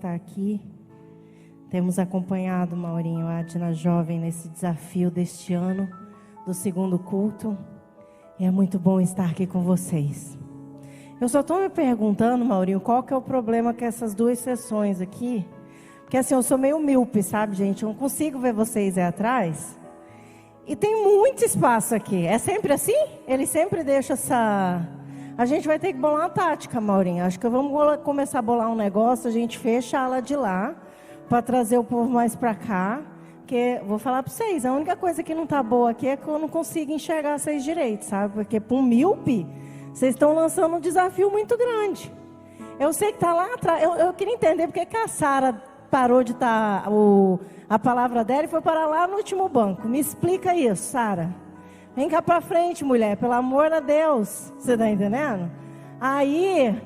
estar aqui. Temos acompanhado, Maurinho, a Adna Jovem nesse desafio deste ano, do segundo culto. E é muito bom estar aqui com vocês. Eu só estou me perguntando, Maurinho, qual que é o problema com essas duas sessões aqui? Porque assim, eu sou meio míope, sabe, gente? Eu não consigo ver vocês aí atrás. E tem muito espaço aqui. É sempre assim? Ele sempre deixa essa... A gente vai ter que bolar uma tática, Maurinho. Acho que vamos começar a bolar um negócio, a gente fecha a ala de lá, para trazer o povo mais para cá. Porque, vou falar para vocês, a única coisa que não está boa aqui é que eu não consigo enxergar vocês direito, sabe? Porque para um míope, vocês estão lançando um desafio muito grande. Eu sei que está lá atrás. Eu queria entender porque que a Sara parou de estar... A palavra dela e foi para lá no último banco. Me explica isso, Sara. Vem cá para frente, mulher, pelo amor de Deus. Você está entendendo? Aí,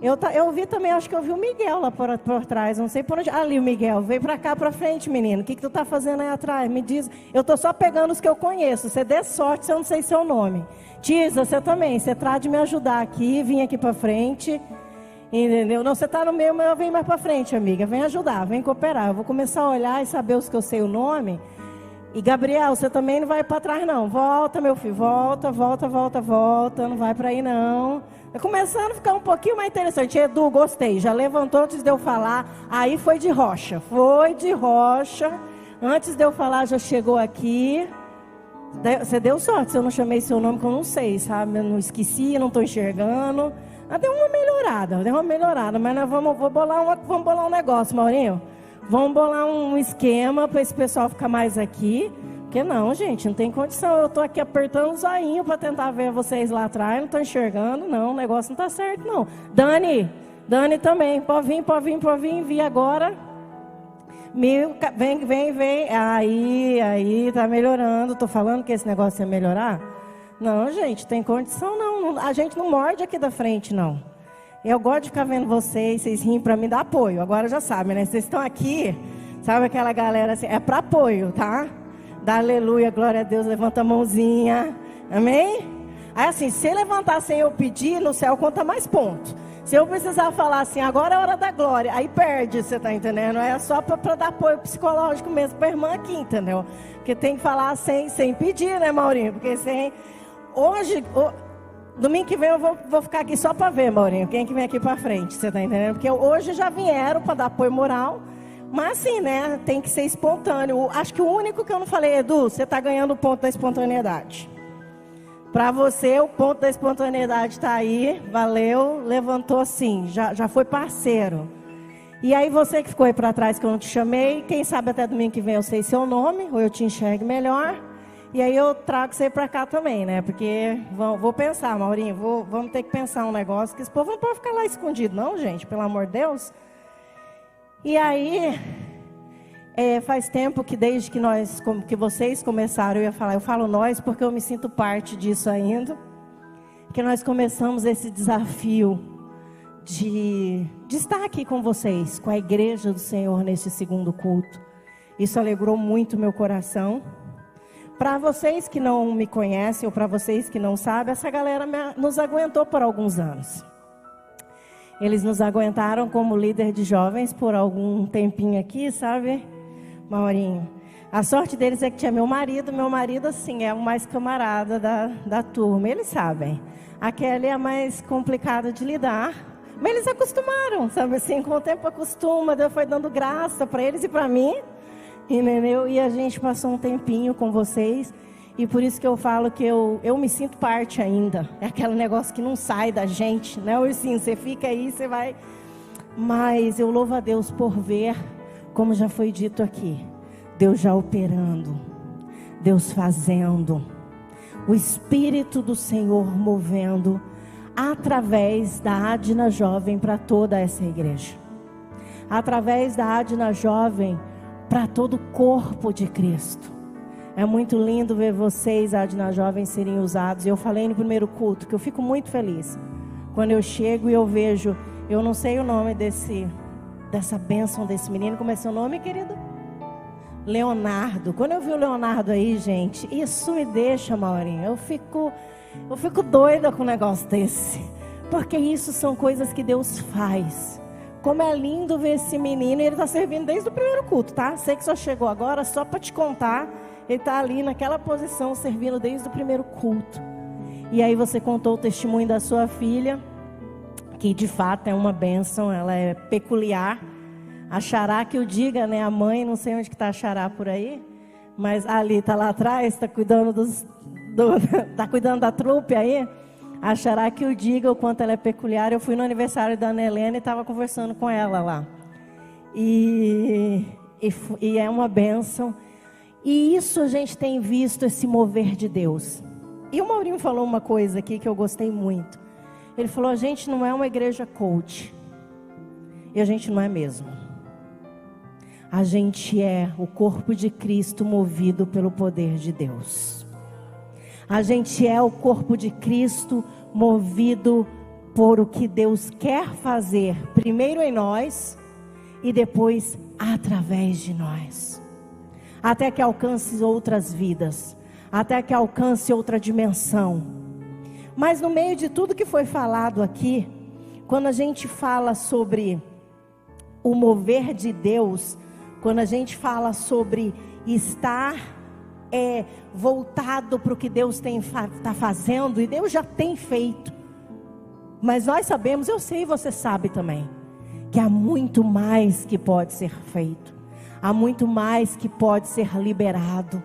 eu vi também, acho que eu vi o Miguel lá por trás. Não sei por onde. Ali o Miguel, vem para cá para frente, menino. O que tu está fazendo aí atrás? Me diz. Eu estou só pegando os que eu conheço. Você dê sorte se eu não sei seu nome. Tisa, você também. Você trata de me ajudar aqui, vim aqui para frente. Entendeu? Não, você está no meio, mas eu venho mais para frente, amiga. Vem ajudar, vem cooperar. Eu vou começar a olhar e saber os que eu sei o nome. E Gabriel, você também não vai para trás não. Volta, meu filho, volta. Não vai para aí não. Tá começando a ficar um pouquinho mais interessante. Edu, gostei. Já levantou antes de eu falar. Aí foi de rocha. Antes de eu falar, já chegou aqui. Você deu sorte se eu não chamei seu nome, que eu não sei, sabe? Eu não esqueci, não estou enxergando. Deu uma melhorada, mas nós vamos bolar um negócio, Maurinho. Vamos bolar um esquema para esse pessoal ficar mais aqui. Porque não, gente, não tem condição. Eu estou aqui apertando o zoinho para tentar ver vocês lá atrás. Não estou enxergando, não. O negócio não está certo, não. Dani também. Pode vir, vi agora. Vem. Aí, tá melhorando. Estou falando que esse negócio ia melhorar. Não, gente, tem condição não. A gente não morde aqui da frente, não. Eu gosto de ficar vendo vocês riem para mim dar apoio. Agora já sabem, né? Vocês estão aqui, sabe aquela galera assim, é para apoio, tá? Dá aleluia, glória a Deus, levanta a mãozinha, amém? Aí assim, se levantar sem eu pedir, no céu conta mais pontos. Se eu precisar falar assim, agora é hora da glória, aí perde, você tá entendendo? É só para dar apoio psicológico mesmo para a irmã aqui, entendeu? Porque tem que falar sem pedir, né, Maurinho? Porque sem... Domingo que vem eu vou ficar aqui só para ver, Maurinho, quem que vem aqui para frente, você tá entendendo? Porque hoje já vieram para dar apoio moral, mas assim, né, tem que ser espontâneo. Acho que o único que eu não falei, Edu, você tá ganhando o ponto da espontaneidade. Para você, o ponto da espontaneidade está aí, valeu, levantou assim, já foi parceiro. E aí você que ficou aí para trás que eu não te chamei, quem sabe até domingo que vem eu sei seu nome, ou eu te enxergue melhor. E aí eu trago você para cá também, né? Porque vou pensar, Maurinho, vamos ter que pensar um negócio, que esse povo não pode ficar lá escondido não, gente, pelo amor de Deus. E aí, faz tempo que desde que vocês começaram, eu falo nós, porque eu me sinto parte disso ainda, que nós começamos esse desafio de estar aqui com vocês, com a igreja do Senhor neste segundo culto. Isso alegrou muito meu coração. Para vocês que não me conhecem, ou para vocês que não sabem, essa galera nos aguentou por alguns anos. Eles nos aguentaram como líder de jovens por algum tempinho aqui, sabe, Maurinho? A sorte deles é que tinha meu marido assim, é o mais camarada da turma, eles sabem. A Kelly é a mais complicada de lidar, mas eles acostumaram, sabe assim, com o tempo acostuma, Deus foi dando graça para eles e para mim. Entendeu? E a gente passou um tempinho com vocês. E por isso que eu falo que eu me sinto parte ainda. É aquele negócio que não sai da gente, né, Ursinho? Você fica aí, você vai... Mas eu louvo a Deus por ver, como já foi dito aqui, Deus já operando, Deus fazendo, o Espírito do Senhor movendo através da Adna Jovem para toda essa igreja. Através da Adna Jovem para todo o corpo de Cristo. É muito lindo ver vocês, Adna Jovem, serem usados. Eu falei no primeiro culto que eu fico muito feliz quando eu chego e eu vejo, eu não sei o nome dessa bênção desse menino. Como é seu nome, querido? Leonardo. Quando eu vi o Leonardo aí, gente, isso me deixa, Maurinho, eu fico doida com um negócio desse. Porque isso são coisas que Deus faz como é lindo ver esse menino. E ele está servindo desde o primeiro culto, tá? Sei que só chegou agora, só para te contar. Ele está ali naquela posição, servindo desde o primeiro culto. E aí você contou o testemunho da sua filha, que de fato é uma bênção, ela é peculiar. A Xará que o diga, né? A mãe, não sei onde que está a Xará por aí, mas ali está lá atrás, está cuidando tá cuidando da trupe aí. A Xará que o diga o quanto ela é peculiar. Eu fui no aniversário da Ana Helena e estava conversando com ela lá. E é uma bênção. E isso a gente tem visto, esse mover de Deus. E o Maurinho falou uma coisa aqui que eu gostei muito. Ele falou, a gente não é uma igreja coach. E a gente não é mesmo. A gente é o corpo de Cristo movido pelo poder de Deus. A gente é o corpo de Cristo movido por o que Deus quer fazer, primeiro em nós e depois através de nós. Até que alcance outras vidas, até que alcance outra dimensão. Mas no meio de tudo que foi falado aqui, quando a gente fala sobre o mover de Deus, quando a gente fala sobre estar voltado para o que Deus está fazendo, e Deus já tem feito, mas nós sabemos, eu sei e você sabe também, que há muito mais que pode ser feito, há muito mais que pode ser liberado,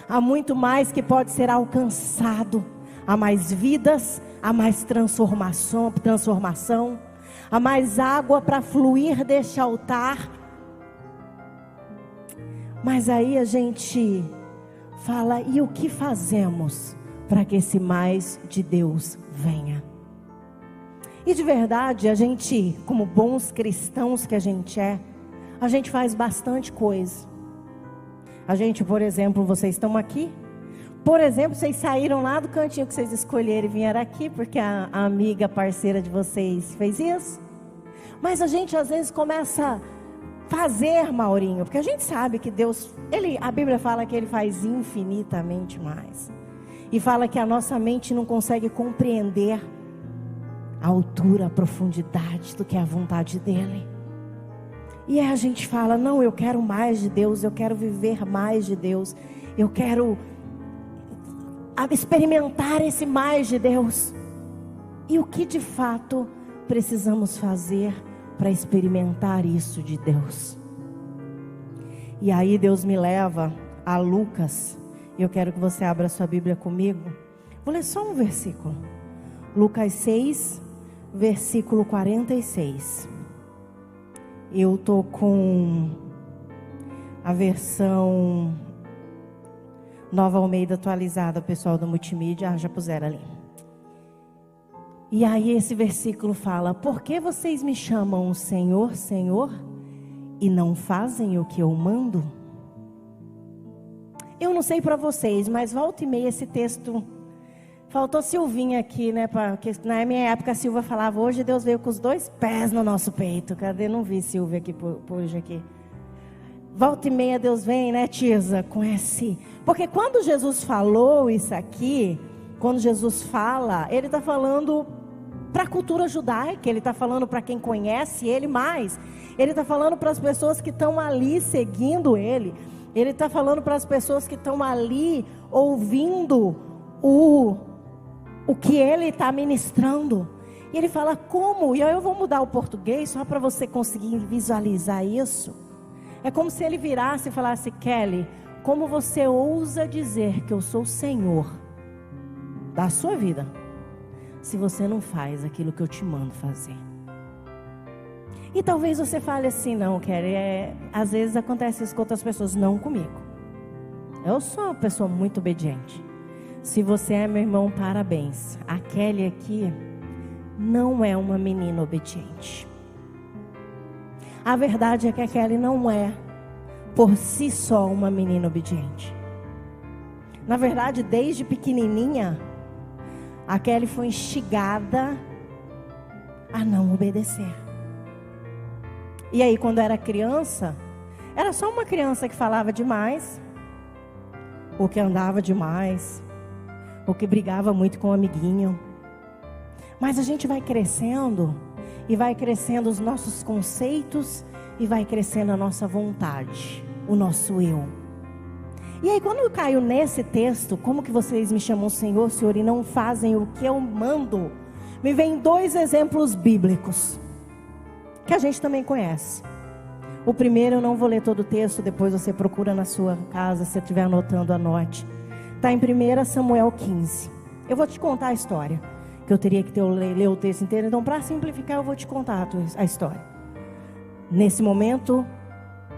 há muito mais que pode ser alcançado, há mais vidas, há mais transformação, há mais água para fluir deste altar. Mas aí a gente fala, e o que fazemos para que esse mais de Deus venha? E de verdade, a gente, como bons cristãos que a gente faz bastante coisa. A gente, por exemplo, vocês estão aqui. Por exemplo, vocês saíram lá do cantinho que vocês escolheram e vieram aqui, porque a amiga parceira de vocês fez isso. Mas a gente às vezes começa fazer, Maurinho, porque a gente sabe que Deus, a Bíblia fala que Ele faz infinitamente mais. E fala que a nossa mente não consegue compreender a altura, a profundidade do que é a vontade dEle. E aí a gente fala, não, eu quero mais de Deus, eu quero viver mais de Deus, eu quero experimentar esse mais de Deus. E o que de fato precisamos fazer para experimentar isso de Deus? E aí Deus me leva a Lucas. Eu quero que você abra sua Bíblia comigo. Vou ler só um versículo. Lucas 6, versículo 46. Eu estou com a versão Nova Almeida atualizada, pessoal do multimídia. Já puseram ali. E aí esse versículo fala: por que vocês me chamam Senhor, Senhor, e não fazem o que eu mando? Eu não sei para vocês, mas volta e meia esse texto. Faltou Silvinha aqui, né? Porque na minha época a Silvia falava, hoje Deus veio com os 2 pés no nosso peito. Cadê? Não vi Silvia aqui hoje aqui. Volta e meia Deus vem, né, Tirza? Com esse... Porque quando Jesus falou isso aqui, quando Jesus fala, Ele está falando para a cultura judaica, Ele está falando para quem conhece Ele mais. Ele está falando para as pessoas que estão ali seguindo Ele. Ele está falando para as pessoas que estão ali ouvindo o que Ele está ministrando. E Ele fala como? E aí eu vou mudar o português só para você conseguir visualizar isso. É como se Ele virasse e falasse: Kelly, como você ousa dizer que eu sou o Senhor da sua vida, se você não faz aquilo que eu te mando fazer? E talvez você fale assim: não, Kelly, às vezes acontece isso com outras pessoas, não comigo. Eu sou uma pessoa muito obediente. Se você é meu irmão, parabéns. A Kelly aqui não é uma menina obediente. A verdade é que a Kelly não é por si só uma menina obediente. Na verdade, desde pequenininha, a Kelly foi instigada a não obedecer. E aí, quando era criança, era só uma criança que falava demais, ou que andava demais, ou que brigava muito com o amiguinho. Mas a gente vai crescendo e vai crescendo os nossos conceitos e vai crescendo a nossa vontade, o nosso eu. E aí quando eu caio nesse texto, como que vocês me chamam Senhor, Senhor e não fazem o que eu mando? Me vem 2 exemplos bíblicos, que a gente também conhece. O primeiro, eu não vou ler todo o texto, depois você procura na sua casa, se você estiver anotando, anote. Está em 1 Samuel 15. Eu vou te contar a história, que eu teria que ler o texto inteiro, então para simplificar eu vou te contar a história. Nesse momento,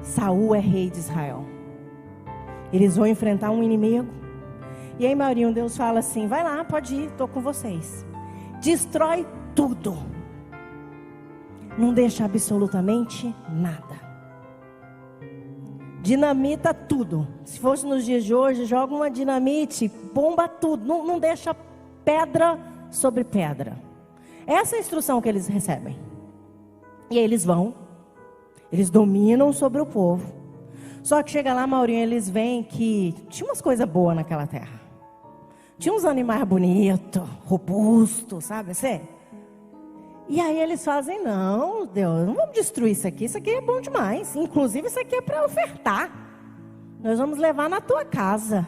Saul é rei de Israel. Eles vão enfrentar um inimigo. E aí, Maurinho, Deus fala assim, vai lá, pode ir, estou com vocês. Destrói tudo. Não deixa absolutamente nada. Dinamita tudo. Se fosse nos dias de hoje, joga uma dinamite, bomba tudo. Não deixa pedra sobre pedra. Essa é a instrução que eles recebem. E aí eles vão. Eles dominam sobre o povo. Só que chega lá, Maurinho, eles veem que tinha umas coisas boas naquela terra. Tinha uns animais bonitos, robustos, sabe assim? E aí eles fazem, não, Deus, não vamos destruir isso aqui é bom demais. Inclusive isso aqui é para ofertar. Nós vamos levar na tua casa.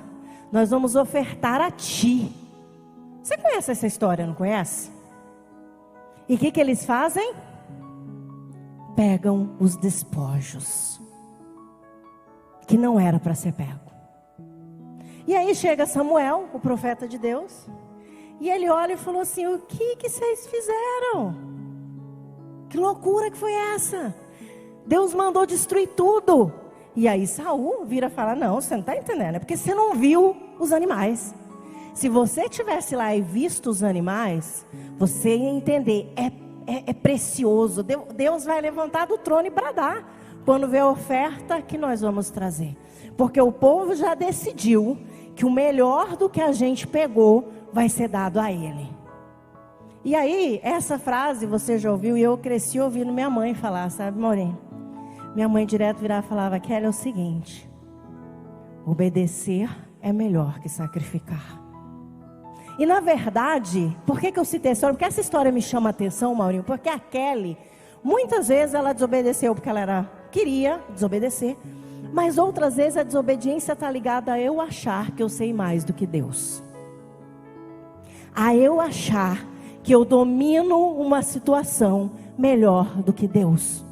Nós vamos ofertar a ti. Você conhece essa história, não conhece? E o que eles fazem? Pegam os despojos, que não era para ser pego. E aí chega Samuel, o profeta de Deus, e ele olha e falou assim, o que vocês fizeram? Que loucura que foi essa? Deus mandou destruir tudo. E aí Saul vira e fala, não, você não está entendendo, é porque você não viu os animais. Se você tivesse lá e visto os animais, você ia entender, é precioso. Deus vai levantar do trono e bradar quando vê a oferta que nós vamos trazer. Porque o povo já decidiu que o melhor do que a gente pegou vai ser dado a ele. E aí, essa frase você já ouviu, e eu cresci ouvindo minha mãe falar, sabe, Maurinho? Minha mãe direto virava e falava, Kelly, é o seguinte, obedecer é melhor que sacrificar. E na verdade, por que eu citei essa história? Porque essa história me chama a atenção, Maurinho, porque a Kelly, muitas vezes ela desobedeceu porque ela queria desobedecer, mas outras vezes a desobediência está ligada a eu achar que eu sei mais do que Deus. A eu achar que eu domino uma situação melhor do que Deus.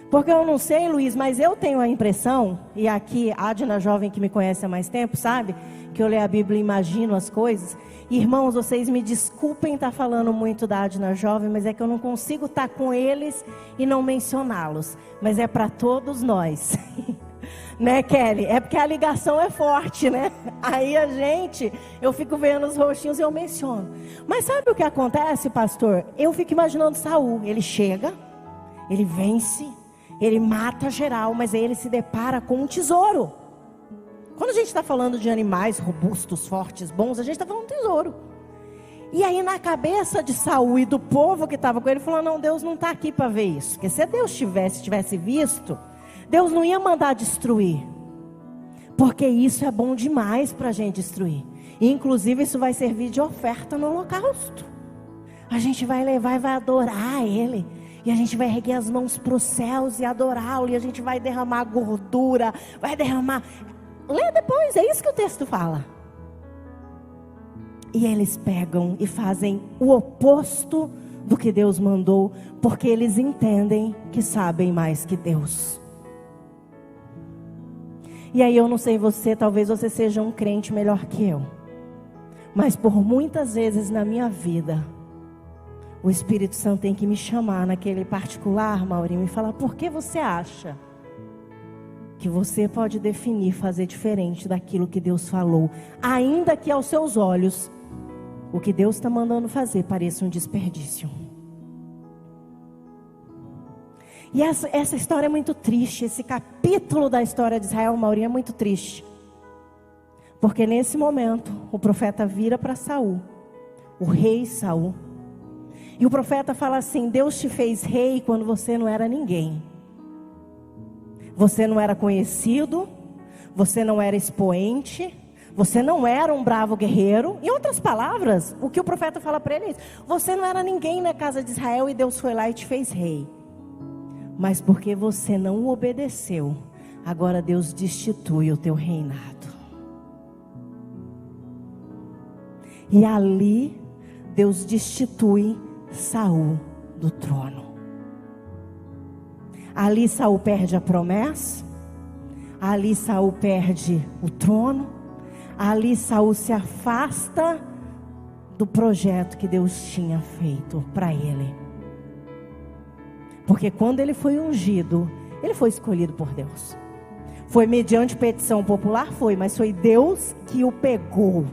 Porque eu não sei, Luiz, mas eu tenho a impressão, e aqui a Adna jovem que me conhece há mais tempo, sabe? Que eu leio a Bíblia e imagino as coisas. Irmãos, vocês me desculpem estar falando muito da Adna jovem, mas é que eu não consigo estar com eles e não mencioná-los. Mas é para todos nós. Né, Kelly? É porque a ligação é forte, né? Aí eu fico vendo os rostinhos e eu menciono. Mas sabe o que acontece, pastor? Eu fico imaginando Saul. Ele chega, ele vence, ele mata geral, mas aí ele se depara com um tesouro. Quando a gente está falando de animais robustos, fortes, bons, a gente está falando de tesouro. E aí na cabeça de Saul e do povo que estava com ele, falou, não, Deus não está aqui para ver isso. Porque se Deus tivesse visto, Deus não ia mandar destruir. Porque isso é bom demais para a gente destruir. E inclusive isso vai servir de oferta no holocausto. A gente vai levar e vai adorar Ele. E a gente vai erguer as mãos para os céus e adorá-lo. E a gente vai derramar gordura, vai derramar... Lê depois, é isso que o texto fala. E eles pegam e fazem o oposto do que Deus mandou, porque eles entendem que sabem mais que Deus. E aí eu não sei você, talvez você seja um crente melhor que eu, mas por muitas vezes na minha vida, o Espírito Santo tem que me chamar naquele particular, Maurinho, e falar, por que você acha que você pode definir, fazer diferente daquilo que Deus falou, ainda que aos seus olhos, o que Deus está mandando fazer pareça um desperdício. E essa história é muito triste, esse capítulo da história de Israel, Maurinho, é muito triste. Porque nesse momento, o profeta vira para Saul, o rei Saul, e o profeta fala assim, Deus te fez rei quando você não era ninguém. Você não era conhecido, você não era expoente, Você não era um bravo guerreiro. Em outras palavras, o que o profeta fala para ele é isso: você não era ninguém na casa de Israel e Deus foi lá e te fez rei. Mas porque você não obedeceu, agora Deus destitui o teu reinado. E ali Deus destitui Saul do trono. Ali Saul perde a promessa. Ali Saul perde o trono. Ali Saul se afasta do projeto que Deus tinha feito para ele. Porque quando ele foi ungido, ele foi escolhido por Deus. Foi mediante petição popular? Foi, mas foi Deus que o pegou.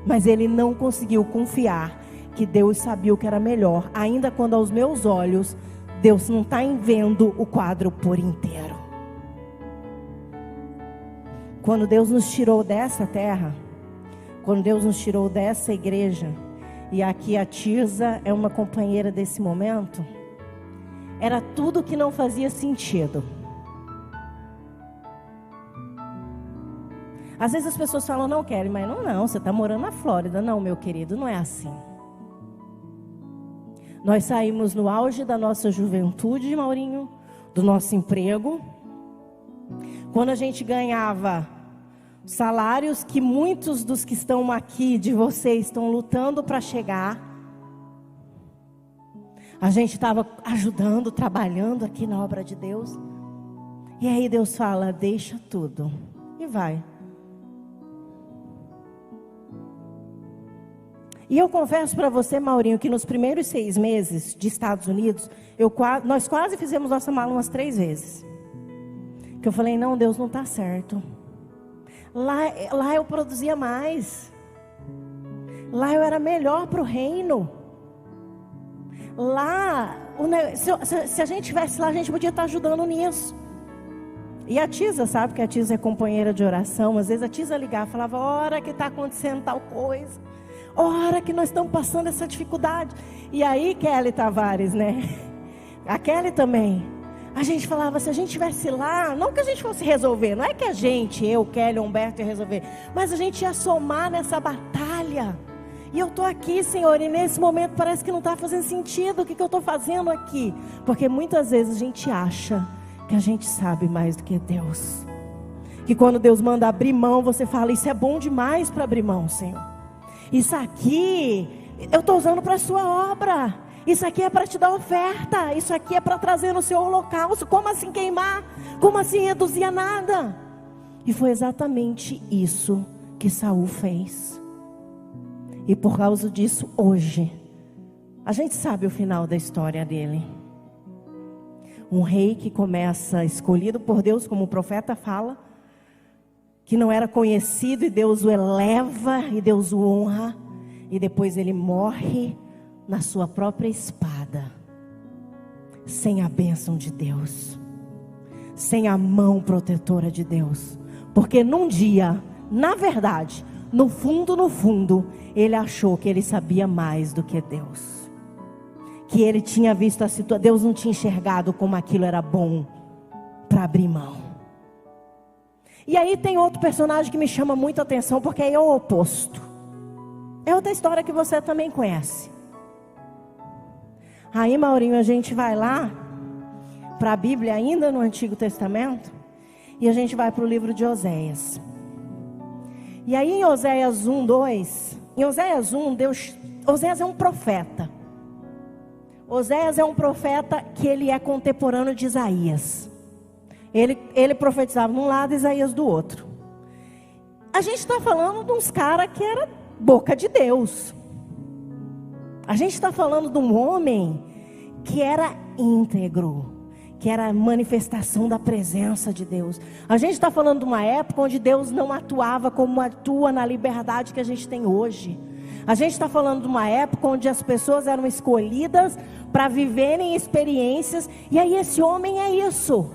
Mas ele não conseguiu confiar que Deus sabia o que era melhor. Ainda quando aos meus olhos, Deus não está vendo o quadro por inteiro. Quando Deus nos tirou dessa terra, quando Deus nos tirou dessa igreja, e aqui a Tirza é uma companheira desse momento, era tudo que não fazia sentido. Às vezes as pessoas falam, não querem, mas não, você está morando na Flórida. Não, meu querido, não é assim. Nós saímos no auge da nossa juventude, Maurinho, do nosso emprego. Quando a gente ganhava salários que muitos dos que estão aqui, de vocês, estão lutando para chegar. A gente estava ajudando, trabalhando aqui na obra de Deus. E aí Deus fala, deixa tudo e vai. E eu confesso para você, Maurinho, que nos primeiros 6 meses de Estados Unidos, nós quase fizemos nossa mala umas 3 vezes. Que eu falei, não, Deus, não está certo. Lá eu produzia mais. Lá eu era melhor para o reino. Lá, se a gente estivesse lá, a gente podia estar ajudando nisso. E a Tirza, sabe que a Tirza é companheira de oração. Às vezes a Tirza ligava e falava, hora que está acontecendo tal coisa. Hora que nós estamos passando essa dificuldade. E aí, Kelly Tavares, né? A Kelly também. A gente falava, se a gente estivesse lá, não que a gente fosse resolver, não é que a gente, eu, Kelly, Humberto ia resolver, mas a gente ia somar nessa batalha. E eu estou aqui, Senhor, e nesse momento parece que não está fazendo sentido. O que eu estou fazendo aqui? Porque muitas vezes a gente acha que a gente sabe mais do que Deus. Que quando Deus manda abrir mão, você fala, isso é bom demais para abrir mão, Senhor. Isso aqui, eu estou usando para a sua obra. Isso aqui é para te dar oferta. Isso aqui é para trazer no seu holocausto. Como assim queimar? Como assim reduzir a nada? E foi exatamente isso que Saul fez. E por causa disso, hoje, a gente sabe o final da história dele. Um rei que começa escolhido por Deus, como o profeta fala, que não era conhecido e Deus o eleva e Deus o honra. E depois ele morre na sua própria espada, sem a bênção de Deus, sem a mão protetora de Deus. Porque num dia, na verdade, no fundo, ele achou que ele sabia mais do que Deus. Que ele tinha visto a situação, Deus não tinha enxergado como aquilo era bom para abrir mão. E aí tem outro personagem que me chama muito a atenção, porque é o oposto. É outra história que você também conhece. Aí, Maurinho, a gente vai lá para a Bíblia, ainda no Antigo Testamento, e a gente vai para o livro de Oséias. E aí em Oséias 1, 2, em Oséias 1, Oséias é um profeta. Oséias é um profeta que ele é contemporâneo de Isaías. Ele profetizava de um lado, Isaías do outro. A gente está falando de uns caras que era boca de Deus. A gente está falando de um homem que era íntegro, que era a manifestação da presença de Deus. A gente está falando de uma época onde Deus não atuava como atua na liberdade que a gente tem hoje. A gente está falando de uma época onde as pessoas eram escolhidas para viverem experiências. E aí esse homem é isso.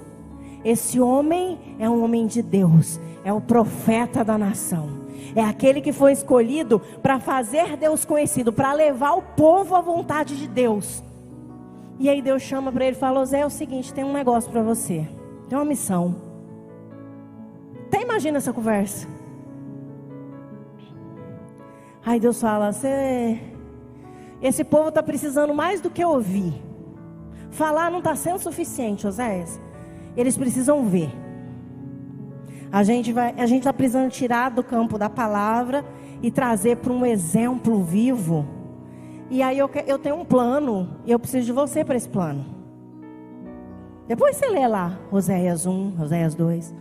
Esse homem é um homem de Deus. É o profeta da nação. É aquele que foi escolhido para fazer Deus conhecido, para levar o povo à vontade de Deus. E aí Deus chama para ele e fala, Zé, é o seguinte, tem um negócio para você. Tem uma missão. Até imagina essa conversa. Aí Deus fala, esse povo está precisando mais do que ouvir. Falar não está sendo suficiente, Oséias. Eles precisam ver. A gente está precisando tirar do campo da palavra e trazer para um exemplo vivo. E aí eu tenho um plano, e eu preciso de você para esse plano. Depois você lê lá, Oséias 1, Oséias 2.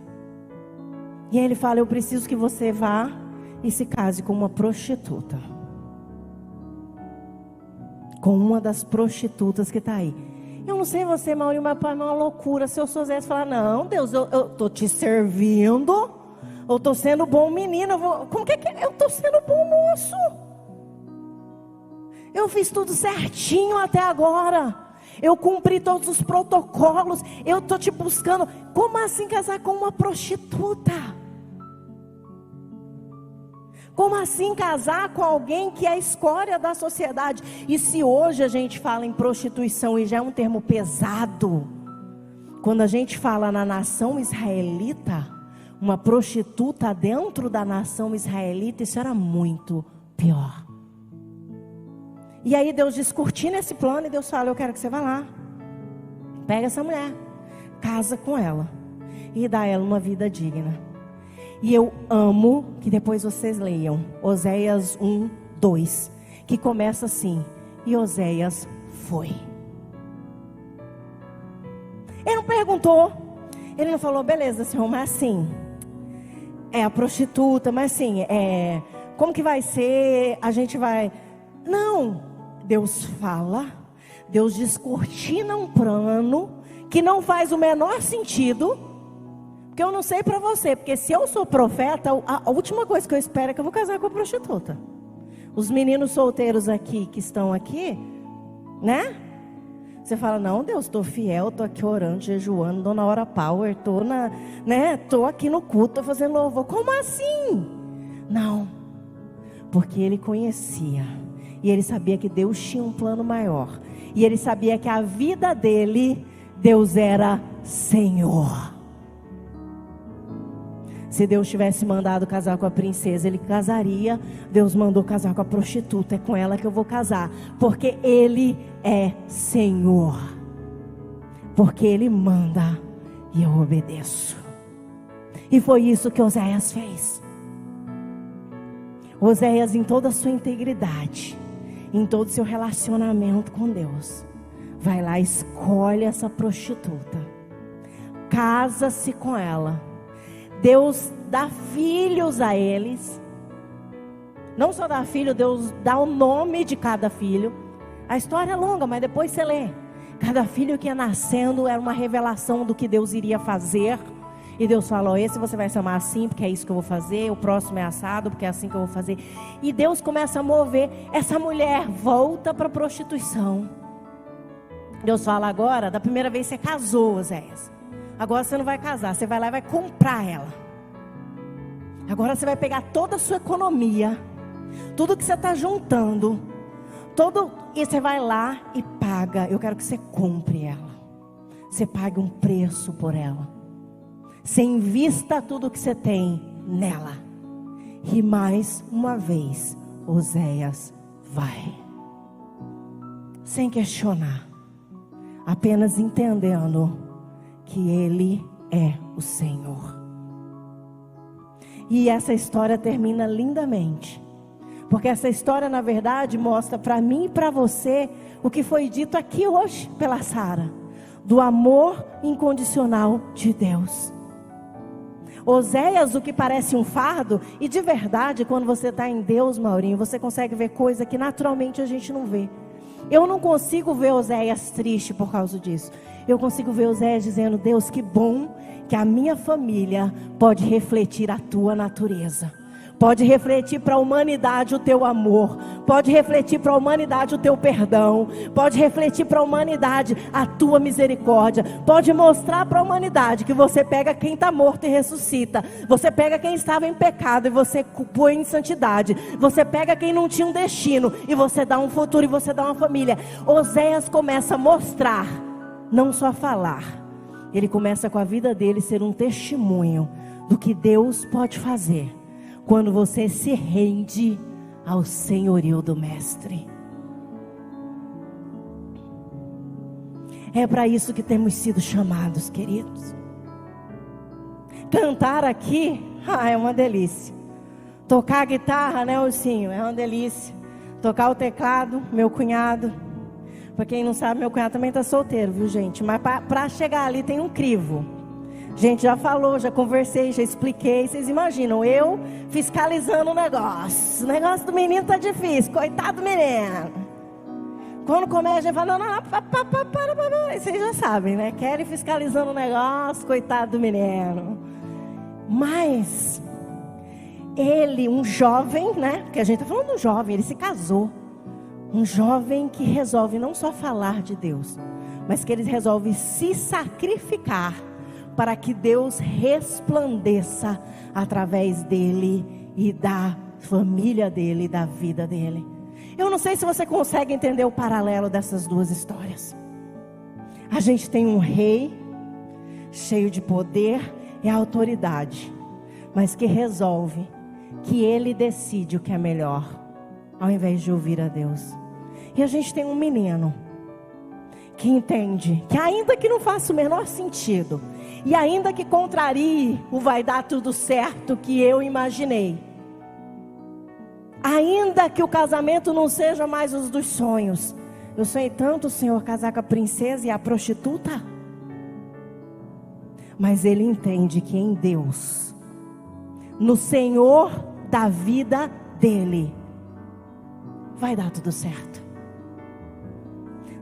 E aí ele fala, eu preciso que você vá e se case com uma prostituta. Com uma das prostitutas que está aí. Eu não sei você, Maurinho, mas para mim é uma loucura. Se eu sou Zé, falar, não, Deus, eu estou te servindo. Eu estou sendo bom menino. Como que é? Eu estou sendo bom moço. Eu fiz tudo certinho até agora. Eu cumpri todos os protocolos. Eu estou te buscando. Como assim casar com uma prostituta? Como assim casar com alguém que é a escória da sociedade? E se hoje a gente fala em prostituição e já é um termo pesado, quando a gente fala na nação israelita, uma prostituta dentro da nação israelita, isso era muito pior. E aí Deus descortina esse plano e Deus fala, eu quero que você vá lá, pega essa mulher, casa com ela e dá a ela uma vida digna. E eu amo que depois vocês leiam Oséias 1, 2, que começa assim, e Oséias foi. Ele não perguntou, ele não falou, beleza Senhor, mas assim, é a prostituta, mas assim, como que vai ser, a gente vai... Não, Deus fala, Deus descortina um plano que não faz o menor sentido. Porque eu não sei para você, porque se eu sou profeta, a última coisa que eu espero é que eu vou casar com a prostituta. Os meninos solteiros aqui, que estão aqui, né? Você fala, não Deus, estou fiel, estou aqui orando, jejuando, dou na hora power, estou aqui no culto, estou fazendo louvor. Como assim? Não, porque ele conhecia, e ele sabia que Deus tinha um plano maior, e ele sabia que a vida dele, Deus era Senhor. Se Deus tivesse mandado casar com a princesa, ele casaria. Deus mandou casar com a prostituta, é com ela que eu vou casar, porque ele é Senhor, porque ele manda e eu obedeço. E foi isso que Oséias fez. Oséias, em toda a sua integridade, em todo o seu relacionamento com Deus, vai lá, escolhe essa prostituta, casa-se com ela. Deus dá filhos a eles. Não só dá filho, Deus dá o nome de cada filho. A história é longa, mas depois você lê. Cada filho que ia nascendo era uma revelação do que Deus iria fazer. E Deus falou, esse você vai chamar assim, porque é isso que eu vou fazer. O próximo é assado, porque é assim que eu vou fazer. E Deus começa a mover. Essa mulher volta para a prostituição. Deus fala agora, da primeira vez você casou, Oséias. Agora você não vai casar, você vai lá e vai comprar ela. Agora você vai pegar toda a sua economia, tudo que você está juntando, e você vai lá e paga. Eu quero que você compre ela. Você pague um preço por ela. Você invista tudo que você tem nela. E mais uma vez, Oséias vai. Sem questionar. Apenas entendendo que Ele é o Senhor. E essa história termina lindamente. Porque essa história, na verdade, mostra para mim e para você o que foi dito aqui hoje pela Sara. Do amor incondicional de Deus. Oséias, o que parece um fardo, e de verdade, quando você está em Deus, Maurinho, você consegue ver coisa que naturalmente a gente não vê. Eu não consigo ver Oséias triste por causa disso. Eu consigo ver Oséias dizendo, Deus, que bom que a minha família pode refletir a tua natureza. Pode refletir para a humanidade o teu amor. Pode refletir para a humanidade o teu perdão. Pode refletir para a humanidade a tua misericórdia. Pode mostrar para a humanidade que você pega quem está morto e ressuscita. Você pega quem estava em pecado e você põe em santidade. Você pega quem não tinha um destino e você dá um futuro e você dá uma família. Oséias começa a mostrar, não só falar. Ele começa com a vida dele ser um testemunho do que Deus pode fazer quando você se rende ao senhorio do Mestre. É para isso que temos sido chamados, queridos. Cantar aqui, é uma delícia. Tocar a guitarra, né, ursinho? É uma delícia. Tocar o teclado, meu cunhado. Para quem não sabe, meu cunhado também está solteiro, viu, gente? Mas para chegar ali tem um crivo. Gente, já falou, já conversei, já expliquei. Vocês imaginam, eu fiscalizando o negócio. O negócio do menino tá difícil, coitado do menino. Quando começa, a gente fala, não, para. Vocês já sabem, né? Querem fiscalizando o negócio, coitado do menino. Mas ele, um jovem, né? Porque a gente está falando de um jovem, ele se casou. Um jovem que resolve não só falar de Deus, mas que ele resolve se sacrificar para que Deus resplandeça através dele e da família dele, da vida dele. Eu não sei se você consegue entender o paralelo dessas duas histórias. A gente tem um rei cheio de poder e autoridade, mas que resolve que ele decide o que é melhor, ao invés de ouvir a Deus. E a gente tem um menino que entende que ainda que não faça o menor sentido, e ainda que contrarie o vai dar tudo certo que eu imaginei, ainda que o casamento não seja mais os dos sonhos, eu sonhei tanto, Senhor, casar com a princesa e a prostituta. Mas ele entende que em Deus, no Senhor da vida dele, vai dar tudo certo.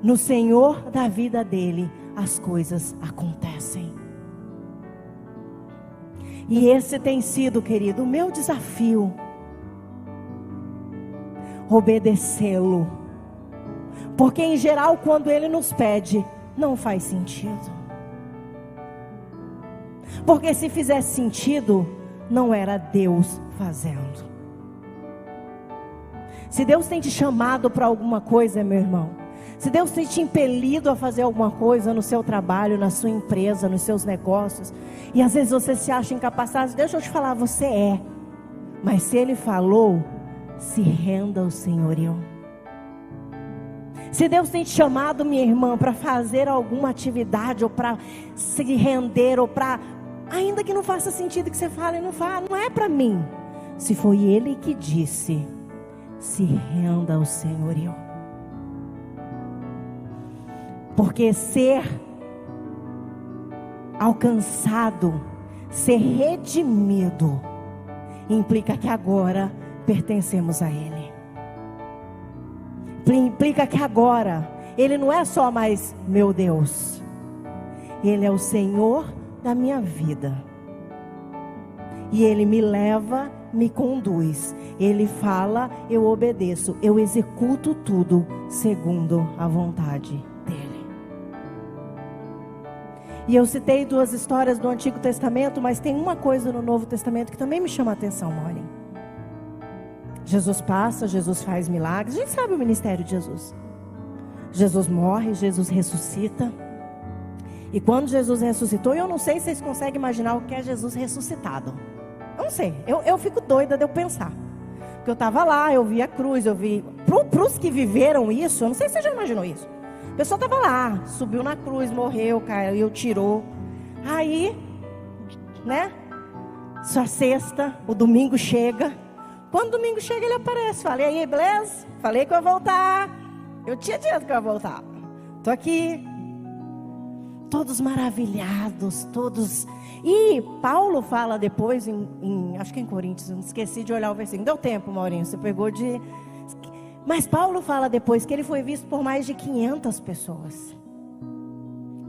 No Senhor da vida dele, as coisas acontecem. E esse tem sido, querido, o meu desafio. Obedecê-lo. Porque em geral, quando ele nos pede, não faz sentido. Porque se fizesse sentido, não era Deus fazendo. Se Deus tem te chamado para alguma coisa, meu irmão, se Deus tem te impelido a fazer alguma coisa no seu trabalho, na sua empresa, nos seus negócios, e às vezes você se acha incapaz, deixa eu te falar, você é. Mas se Ele falou, se renda ao senhorio. Se Deus tem te chamado, minha irmã, para fazer alguma atividade, ou para se render, ou para, ainda que não faça sentido que você fale, não é para mim. Se foi Ele que disse, se renda ao senhorio. Porque ser alcançado, ser redimido, implica que agora pertencemos a Ele. Implica que agora Ele não é só mais meu Deus, Ele é o Senhor da minha vida. E Ele me leva, me conduz. Ele fala, eu obedeço, eu executo tudo segundo a vontade dEle. E eu citei duas histórias do Antigo Testamento, mas tem uma coisa no Novo Testamento que também me chama a atenção, Maureen. Jesus passa, Jesus faz milagres, a gente sabe o ministério de Jesus. Jesus morre, Jesus ressuscita. E quando Jesus ressuscitou, eu não sei se vocês conseguem imaginar o que é Jesus ressuscitado. Eu não sei, eu fico doida de eu pensar. Porque eu estava lá, eu vi a cruz, eu vi... Para os que viveram isso, eu não sei se você já imaginou isso. A pessoa estava lá, subiu na cruz, morreu, caiu, tirou. Aí, né? Só sexta, o domingo chega. Quando o domingo chega, ele aparece. Falei, aí, beleza? Falei que eu ia voltar. Eu tinha dito que eu ia voltar. Estou aqui. Todos maravilhados, todos. E Paulo fala depois, acho que em Coríntios, não esqueci de olhar o versículo. Deu tempo, Maurinho, você pegou de... Mas Paulo fala depois que ele foi visto por mais de 500 pessoas.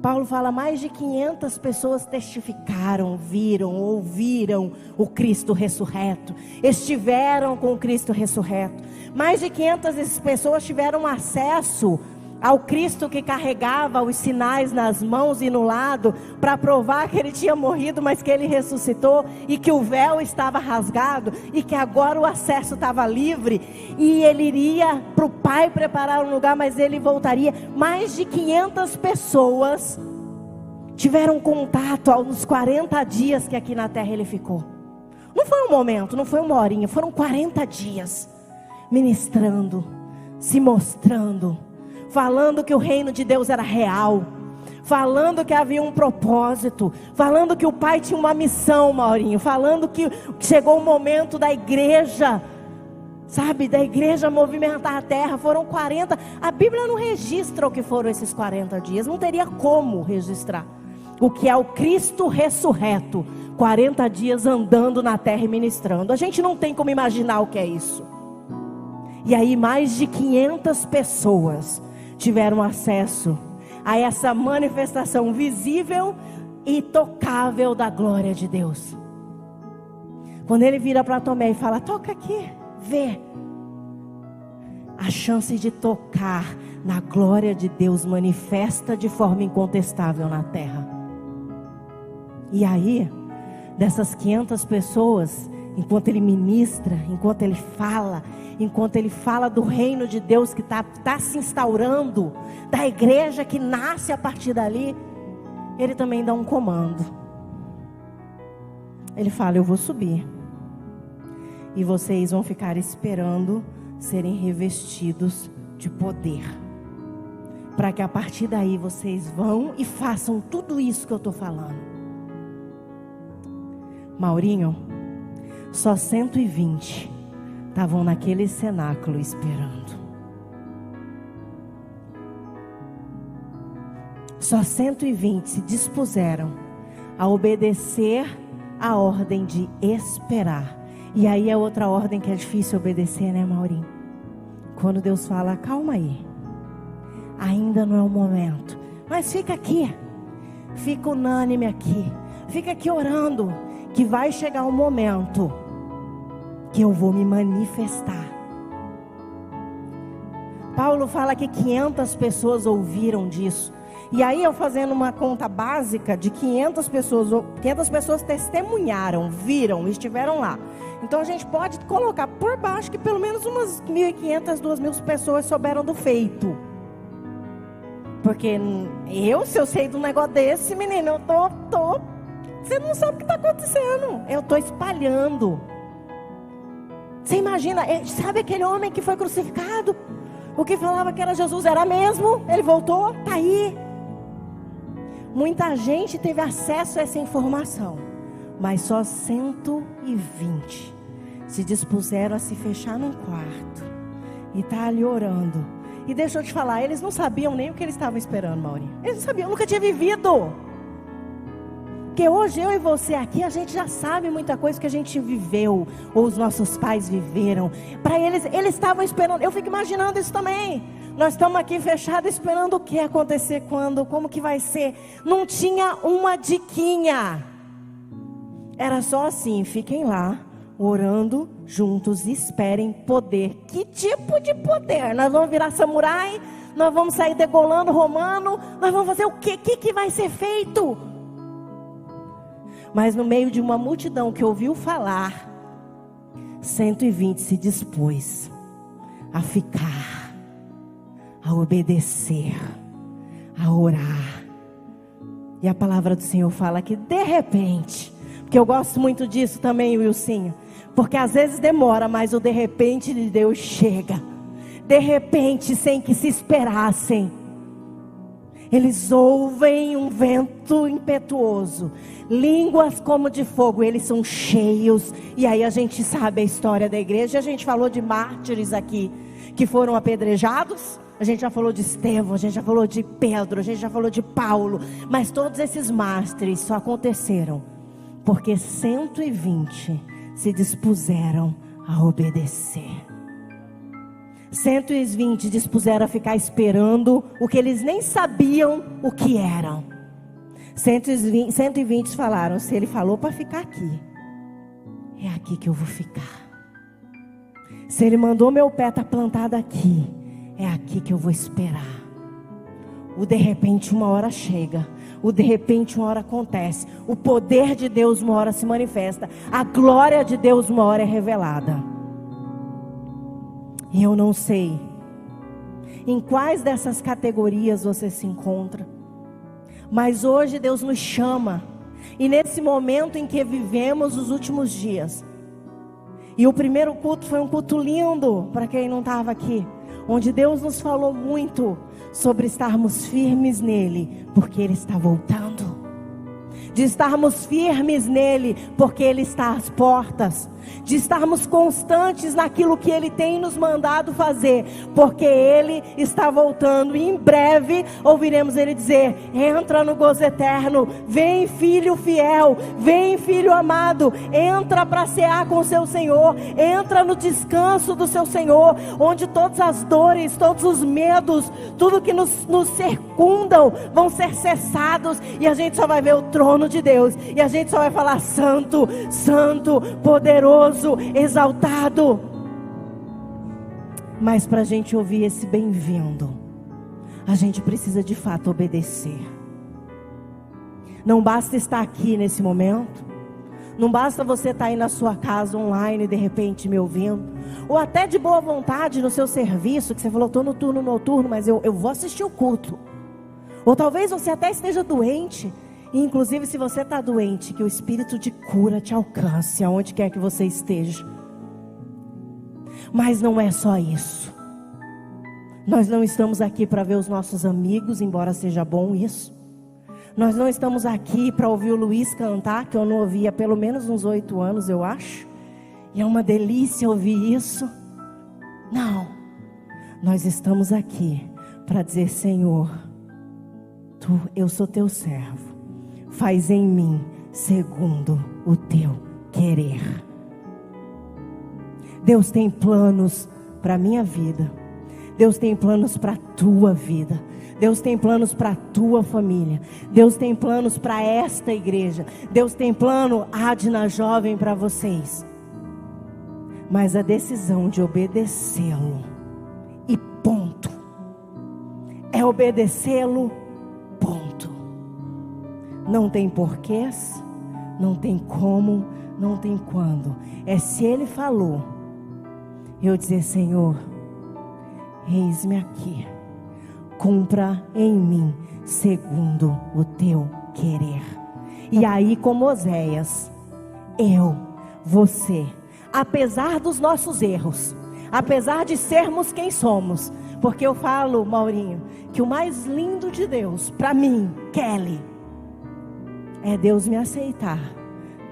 Paulo fala, mais de 500 pessoas testificaram, viram, ouviram o Cristo ressurreto. Estiveram com o Cristo ressurreto. Mais de 500 pessoas tiveram acesso ao Cristo que carregava os sinais nas mãos e no lado, para provar que ele tinha morrido, mas que ele ressuscitou, e que o véu estava rasgado, e que agora o acesso estava livre, e ele iria para o Pai preparar um lugar, mas ele voltaria. Mais de 500 pessoas tiveram contato nos 40 dias que aqui na terra ele ficou. Não foi um momento, não foi uma horinha, foram 40 dias. ministrando, se mostrando, falando que o reino de Deus era real, falando que havia um propósito, falando que o Pai tinha uma missão, Maurinho, falando que chegou o momento da igreja, sabe, da igreja movimentar a terra. Foram 40, a Bíblia não registra o que foram esses 40 dias, não teria como registrar o que é o Cristo ressurreto, 40 dias andando na terra e ministrando. A gente não tem como imaginar o que é isso. E aí mais de 500 pessoas tiveram acesso a essa manifestação visível e tocável da glória de Deus. Quando ele vira para Tomé e fala: toca aqui, vê. A chance de tocar na glória de Deus manifesta de forma incontestável na terra. E aí, dessas 500 pessoas, enquanto ele ministra, enquanto ele fala do reino de Deus que está se instaurando, da igreja que nasce a partir dali, ele também dá um comando. Ele fala: eu vou subir, e vocês vão ficar esperando serem revestidos de poder, para que a partir daí vocês vão e façam tudo isso que eu estou falando. Maurinho, só 120 estavam naquele cenáculo esperando. Só 120 se dispuseram a obedecer a ordem de esperar. E aí é outra ordem que é difícil obedecer, né, Maurinho? Quando Deus fala: calma aí, ainda não é o momento, mas fica aqui, fica unânime aqui, fica aqui orando, que vai chegar um momento que eu vou me manifestar. Paulo fala que 500 pessoas ouviram disso. E aí eu fazendo uma conta básica de 500 pessoas testemunharam, viram, estiveram lá. Então a gente pode colocar por baixo que pelo menos umas 1.500, 2.000 pessoas souberam do feito. Porque se eu sei de um negócio desse, menino, eu tô você não sabe o que está acontecendo. Eu estou espalhando. Você imagina, sabe aquele homem que foi crucificado? O que falava que era Jesus era mesmo? Ele voltou? Está aí. Muita gente teve acesso a essa informação, mas só 120 se dispuseram a se fechar num quarto e tá ali orando. E deixa eu te falar, eles não sabiam nem o que eles estavam esperando, Maurinho. Eles não sabiam, nunca tinha vivido. Porque hoje eu e você aqui, a gente já sabe muita coisa que a gente viveu, ou os nossos pais viveram. Para eles estavam esperando. Eu fico imaginando isso também. Nós estamos aqui fechados esperando o que acontecer, quando, como que vai ser. Não tinha uma diquinha. Era só assim: fiquem lá, orando juntos, esperem poder. Que tipo de poder? Nós vamos virar samurai? Nós vamos sair degolando romano? Nós vamos fazer o quê? O que vai ser feito? Mas no meio de uma multidão que ouviu falar, 120 se dispôs a ficar, a obedecer, a orar. E a palavra do Senhor fala que de repente, porque eu gosto muito disso também, Wilsinho, porque às vezes demora, mas o de repente de Deus chega. De repente, sem que se esperassem, eles ouvem um vento impetuoso, línguas como de fogo, eles são cheios. E aí a gente sabe a história da igreja. A gente falou de mártires aqui, que foram apedrejados. A gente já falou de Estevão, a gente já falou de Pedro, a gente já falou de Paulo. Mas todos esses mártires só aconteceram porque 120 se dispuseram a obedecer. 120 dispuseram a ficar esperando o que eles nem sabiam o que eram. 120 falaram: se ele falou para ficar aqui, é aqui que eu vou ficar. Se ele mandou meu pé estar plantado aqui, é aqui que eu vou esperar. O de repente uma hora chega, o de repente uma hora acontece, o poder de Deus uma hora se manifesta, a glória de Deus uma hora é revelada. E eu não sei em quais dessas categorias você se encontra, mas hoje Deus nos chama, e nesse momento em que vivemos os últimos dias, E o primeiro culto foi um culto lindo, para quem não estava aqui, onde Deus nos falou muito sobre estarmos firmes nele, porque Ele está voltando. De estarmos firmes nele, porque Ele está às portas. De estarmos constantes naquilo que Ele tem nos mandado fazer, porque Ele está voltando. E em breve ouviremos Ele dizer: entra no gozo eterno, vem filho fiel, vem filho amado, entra para cear com o seu Senhor, entra no descanso do seu Senhor, onde todas as dores, todos os medos, tudo que nos circundam vão ser cessados, e a gente só vai ver o trono de Deus, e a gente só vai falar: santo, santo, poderoso, exaltado. Mas para a gente ouvir esse bem-vindo, a gente precisa de fato obedecer. Não basta estar aqui nesse momento, não basta você estar aí na sua casa online de repente me ouvindo, ou até de boa vontade no seu serviço, que você falou: estou no turno noturno, mas eu vou assistir o culto. Ou talvez você até esteja doente, e inclusive se você está doente, que o espírito de cura te alcance aonde quer que você esteja. Mas não é só isso. Nós não estamos aqui para ver os nossos amigos, embora seja bom isso. Nós não estamos aqui para ouvir o Luiz cantar, que eu não ouvi há pelo menos uns 8 anos, eu acho. E é uma delícia ouvir isso. Não. Nós estamos aqui para dizer: Senhor, eu sou teu servo. Faz em mim segundo o teu querer. Deus tem planos para a minha vida. Deus tem planos para a tua vida. Deus tem planos para a tua família. Deus tem planos para esta igreja. Deus tem plano, Adna Jovem, para vocês. Mas a decisão de obedecê-lo, e ponto. É obedecê-lo, ponto. Não tem porquês, não tem como, não tem quando. É se Ele falou, eu dizer: Senhor, eis-me aqui, cumpra em mim segundo o teu querer. E aí, como Oséias, eu, você, apesar dos nossos erros, apesar de sermos quem somos, porque eu falo, Maurinho, que o mais lindo de Deus, para mim, Kelly, é Deus me aceitar,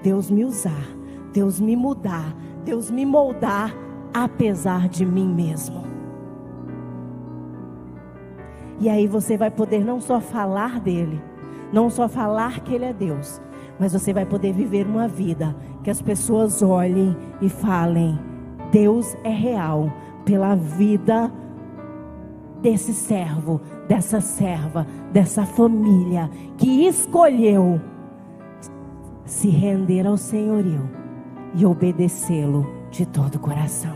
Deus me usar, Deus me mudar, Deus me moldar, apesar de mim mesmo. E aí você vai poder não só falar dele, não só falar que ele é Deus, mas você vai poder viver uma vida que as pessoas olhem e falem: Deus é real, pela vida desse servo, dessa serva, dessa família que escolheu se render ao senhorio e obedecê-lo de todo o coração.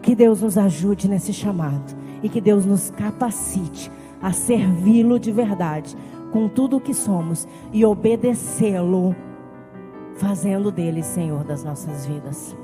Que Deus nos ajude nesse chamado e que Deus nos capacite a servi-lo de verdade, com tudo o que somos, e obedecê-lo, fazendo dele Senhor das nossas vidas.